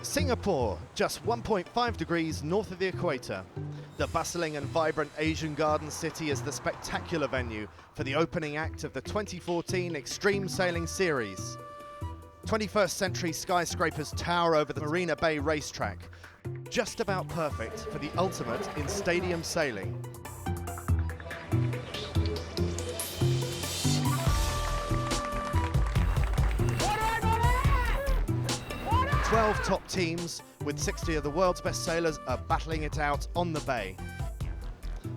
Singapore, just 1.5 degrees north of the equator. The bustling and vibrant Asian Garden City is the spectacular venue for the opening act of the 2014 Extreme Sailing Series. 21st century skyscrapers tower over the Marina Bay racetrack, just about perfect for the ultimate in stadium sailing. 12 top teams with 60 of the world's best sailors are battling it out on the bay.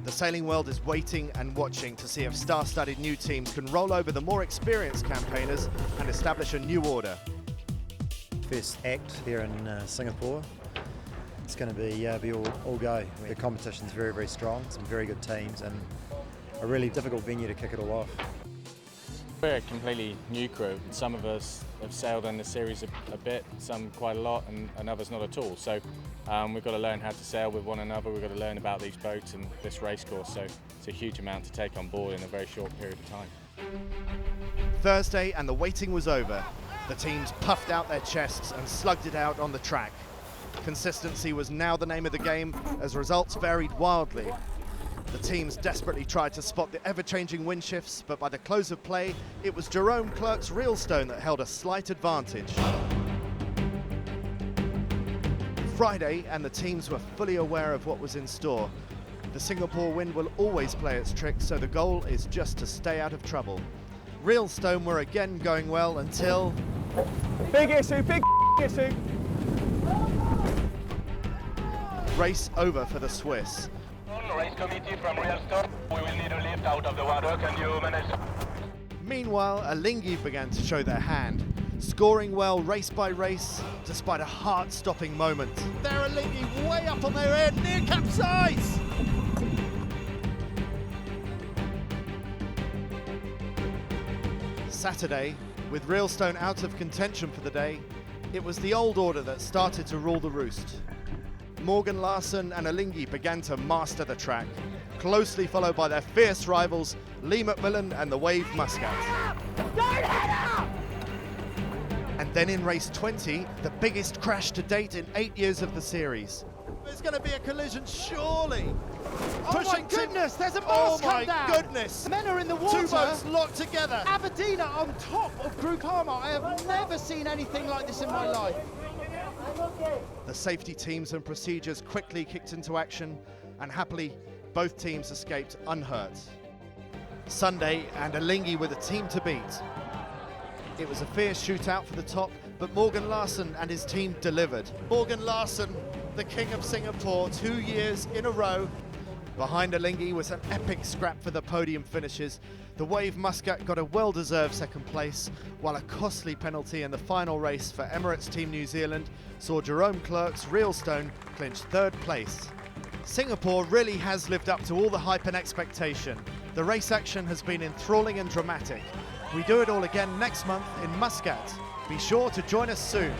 The sailing world is waiting and watching to see if star-studded new teams can roll over the more experienced campaigners and establish a new order. First act here in Singapore. It's going to be all go. The competition's very, very strong, some very good teams and a really difficult venue to kick it all off. We're a completely new crew. Some of us have sailed in the series a bit, some quite a lot, and others not at all. So we've got to learn how to sail with one another. We've got to learn about these boats and this race course. So it's a huge amount to take on board in a very short period of time. Thursday and the waiting was over. The teams puffed out their chests and slugged it out on the track. Consistency was now the name of the game as results varied wildly. The teams desperately tried to spot the ever-changing wind shifts, but by the close of play, it was Jerome Clerk's Reelstone that held a slight advantage. Friday, and the teams were fully aware of what was in store. The Singapore wind will always play its tricks, so the goal is just to stay out of trouble. Reelstone were again going well until... Big issue, big issue! Race over for the Swiss. Race committee from Reelstone. We will need a lift out of the water. Can you manage? Meanwhile, Alinghi began to show their hand, scoring well race by race, despite a heart-stopping moment. There Alinghi way up on their end, near capsize! Saturday, with Reelstone out of contention for the day, it was the old order that started to rule the roost. Morgan Larsen and Alinghi began to master the track, closely followed by their fierce rivals Lee McMillan and the Wave Muscat. And then in race 20, the biggest crash to date in 8 years of the series. There's going to be a collision, surely. Oh my goodness, there's a mast come down. Oh my goodness. Men are in the water. Two boats locked together. Aberdeen are on top of Groupama. I have never seen anything like this in my life. The safety teams and procedures quickly kicked into action, and happily, both teams escaped unhurt. Sunday, and Alinghi were the team to beat. It was a fierce shootout for the top, but Morgan Larsen and his team delivered. Morgan Larsen, the king of Singapore, 2 years in a row. Behind Alinghi was an epic scrap for the podium finishes. The Wave Muscat got a well-deserved second place, while a costly penalty in the final race for Emirates Team New Zealand saw Jerome Clerk's Reelstone clinch third place. Singapore really has lived up to all the hype and expectation. The race action has been enthralling and dramatic. We do it all again next month in Muscat. Be sure to join us soon.